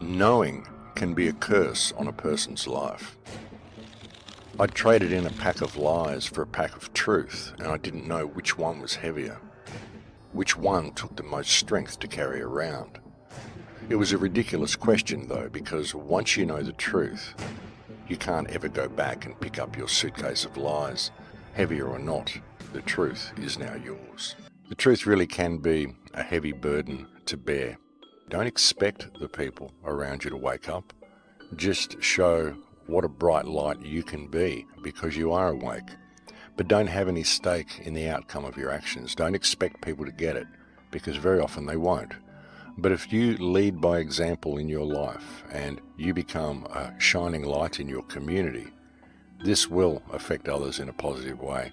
Knowing can be a curse on a person's life. I traded in a pack of lies for a pack of truth, and I didn't know which one was heavier, which one took the most strength to carry around. It was a ridiculous question though, because once you know the truth, you can't ever go back and pick up your suitcase of lies. Heavier or not, the truth is now yours. The truth really can be a heavy burden to bear. Don't expect the people around you to wake up. Just show what a bright light you can be because you are awake. But don't have any stake in the outcome of your actions. Don't expect people to get it because very often they won't. But if you lead by example in your life and you become a shining light in your community, this will affect others in a positive way.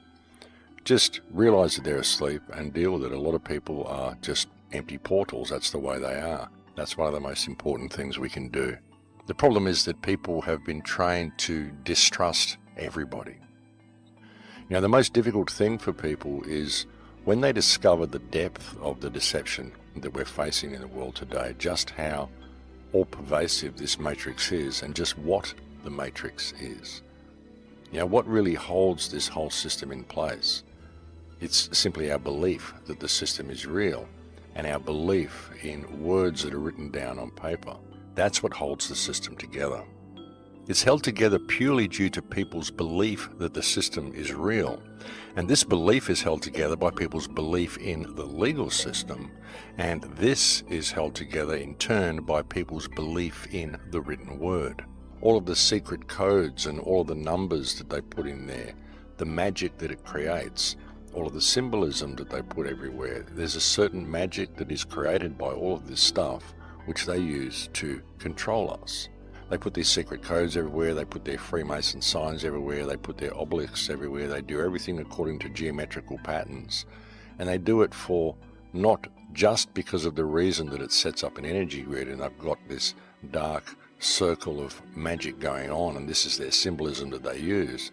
Just realize that they're asleep and deal with it. A lot of people are just empty portals. That's the way they are. That's one of the most important things we can do. The problem is that people have been trained to distrust everybody. Now, the most difficult thing for people is when they discover the depth of the deception that we're facing in the world today, just how all-pervasive this matrix is and just what the matrix is. You know, what really holds this whole system in place? It's simply our belief that the system is real and our belief in words that are written down on paper. That's what holds the system together. It's held together purely due to people's belief that the system is real. And this belief is held together by people's belief in the legal system. And this is held together in turn by people's belief in the written word. All of the secret codes and all of the numbers that they put in there, the magic that it creates, all of the symbolism that they put everywhere. There's a certain magic that is created by all of this stuff which they use to control us. They put these secret codes everywhere, they put their Freemason signs everywhere, they put their obelisks everywhere, they do everything according to geometrical patterns. And they do it for not just because of the reason that it sets up an energy grid and they've got this dark circle of magic going on and this is their symbolism that they use,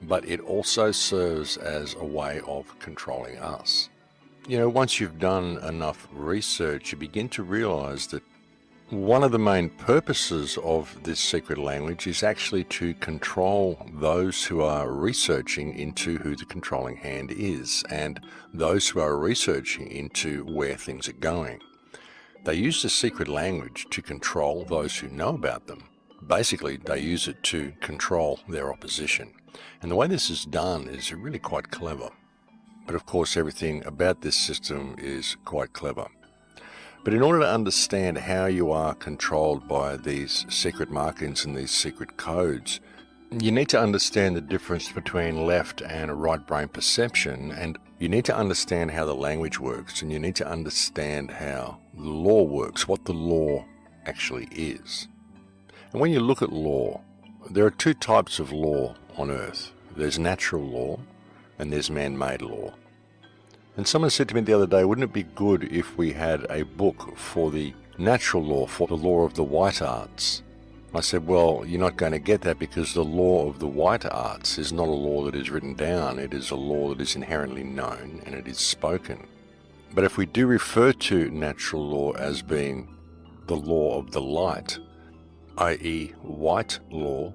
but it also serves as a way of controlling us. You know, once you've done enough research, you begin to realize that one of the main purposes of this secret language is actually to control those who are researching into who the controlling hand is and those who are researching into where things are going. They use the secret language to control those who know about them. Basically, they use it to control their opposition. And the way this is done is really quite clever. But of course, everything about this system is quite clever. But in order to understand how you are controlled by these secret markings and these secret codes, you need to understand the difference between left and right brain perception, and you need to understand how the language works, and you need to understand how the law works, what the law actually is. And when you look at law, there are two types of law on Earth. There's natural law and there's man-made law. And someone said to me the other day, wouldn't it be good if we had a book for the natural law, for the law of the white arts? I said, well, you're not going to get that because the law of the white arts is not a law that is written down. It is a law that is inherently known and it is spoken. But if we do refer to natural law as being the law of the light, i.e. white law,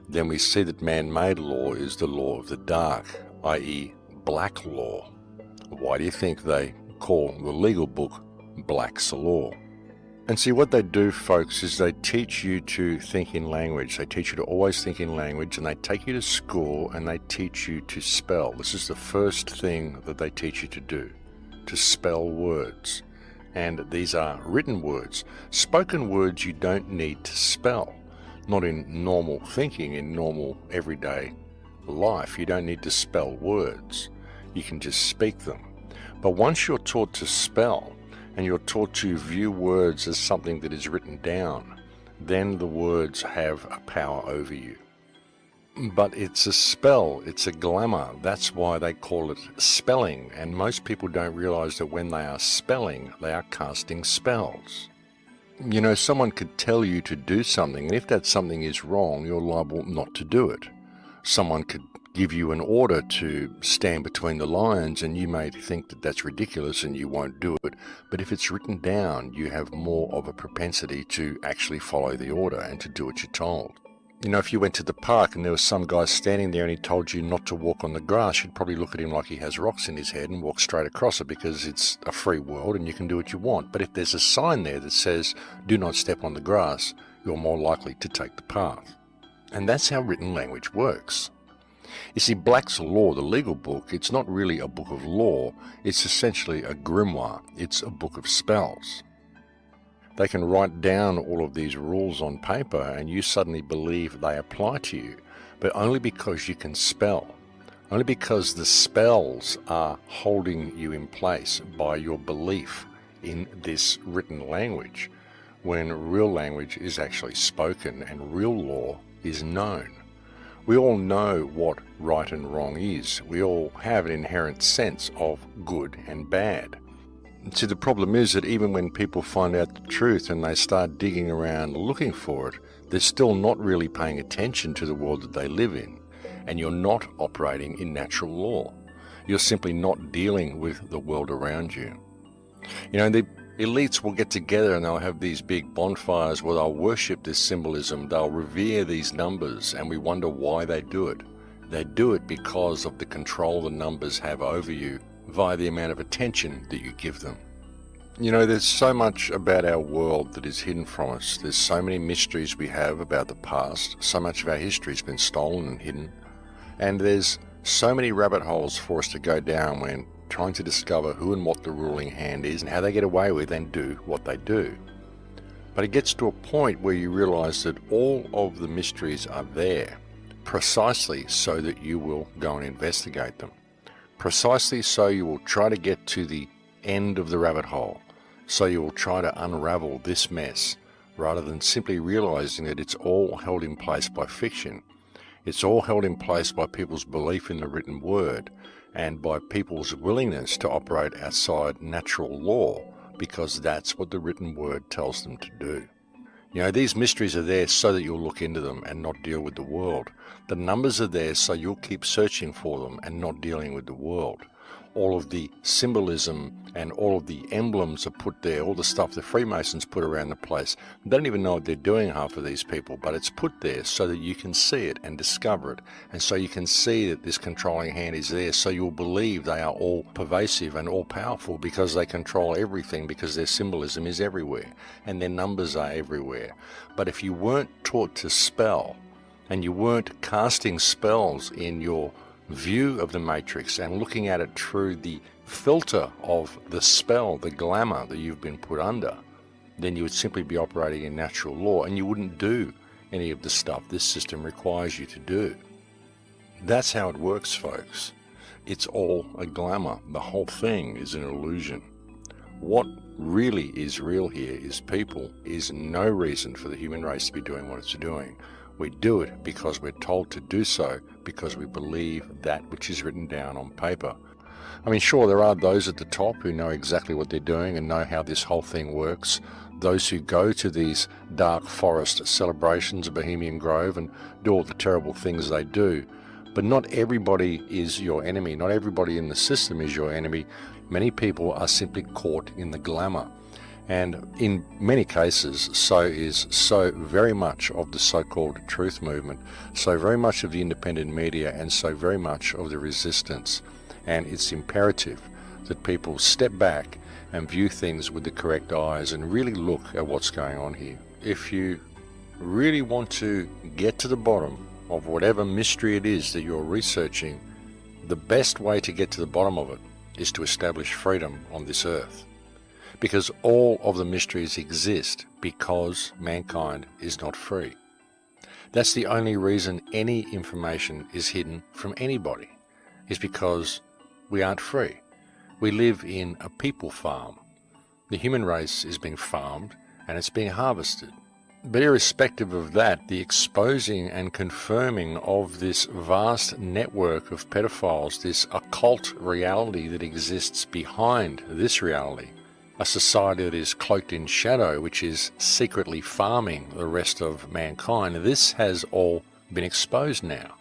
then we see that man-made law is the law of the dark, i.e. black law. Why do you think they call the legal book Black's Law? And see, what they do, folks, is they teach you to think in language. They teach you to always think in language, and they take you to school and they teach you to spell. This is the first thing that they teach you to do, to spell words. And these are written words. Spoken words you don't need to spell. Not in normal thinking, in normal everyday life. You don't need to spell words. You can just speak them. But once you're taught to spell, and you're taught to view words as something that is written down, then the words have a power over you. But it's a spell, it's a glamour. That's why they call it spelling. And most people don't realize that when they are spelling, they are casting spells. You know, someone could tell you to do something, and if that something is wrong, you're liable not to do it. Someone could give you an order to stand between the lions, and you may think that that's ridiculous and you won't do it. But if it's written down, you have more of a propensity to actually follow the order and to do what you're told. You know, if you went to the park and there was some guy standing there and he told you not to walk on the grass, you'd probably look at him like he has rocks in his head and walk straight across it, because it's a free world and you can do what you want. But if there's a sign there that says, do not step on the grass, you're more likely to take the path. And that's how written language works. You see, Black's Law, the legal book, it's not really a book of law, it's essentially a grimoire, it's a book of spells. They can write down all of these rules on paper and you suddenly believe they apply to you, but only because you can spell, only because the spells are holding you in place by your belief in this written language, when real language is actually spoken and real law is known. We all know what right and wrong is. We all have an inherent sense of good and bad. See, the problem is that even when people find out the truth and they start digging around looking for it, they're still not really paying attention to the world that they live in. And you're not operating in natural law. You're simply not dealing with the world around you. You know, the elites will get together and they'll have these big bonfires where they'll worship this symbolism, they'll revere these numbers, and we wonder why they do it. They do it because of the control the numbers have over you via the amount of attention that you give them. You know, there's so much about our world that is hidden from us. There's so many mysteries we have about the past. So much of our history has been stolen and hidden. And there's so many rabbit holes for us to go down when trying to discover who and what the ruling hand is and how they get away with and do what they do. But it gets to a point where you realize that all of the mysteries are there precisely so that you will go and investigate them. Precisely so you will try to get to the end of the rabbit hole. So you will try to unravel this mess rather than simply realizing that it's all held in place by fiction. It's all held in place by people's belief in the written word and by people's willingness to operate outside natural law, because that's what the written word tells them to do. You know, these mysteries are there so that you'll look into them and not deal with the world. The numbers are there so you'll keep searching for them and not dealing with the world. All of the symbolism and all of the emblems are put there, all the stuff the Freemasons put around the place. They don't even know what they're doing, half of these people, but it's put there so that you can see it and discover it. And so you can see that this controlling hand is there, so you'll believe they are all pervasive and all powerful because they control everything, because their symbolism is everywhere and their numbers are everywhere. But if you weren't taught to spell and you weren't casting spells in your view of the matrix and looking at it through the filter of the spell, the glamour that you've been put under, then you would simply be operating in natural law and you wouldn't do any of the stuff this system requires you to do. That's how it works, folks. It's all a glamour. The whole thing is an illusion. What really is real here is people, is no reason for the human race to be doing what it's doing. We do it because we're told to do so, because we believe that which is written down on paper. I mean, sure, there are those at the top who know exactly what they're doing and know how this whole thing works. Those who go to these dark forest celebrations of Bohemian Grove and do all the terrible things they do. But not everybody is your enemy. Not everybody in the system is your enemy. Many people are simply caught in the glamour. And in many cases, so is so very much of the so-called truth movement, so very much of the independent media, and so very much of the resistance. And it's imperative that people step back and view things with the correct eyes and really look at what's going on here. If you really want to get to the bottom of whatever mystery it is that you're researching, the best way to get to the bottom of it is to establish freedom on this earth. Because all of the mysteries exist because mankind is not free. That's the only reason any information is hidden from anybody, is because we aren't free. We live in a people farm. The human race is being farmed and it's being harvested. But irrespective of that, the exposing and confirming of this vast network of pedophiles, this occult reality that exists behind this reality, a society that is cloaked in shadow, which is secretly farming the rest of mankind, this has all been exposed now.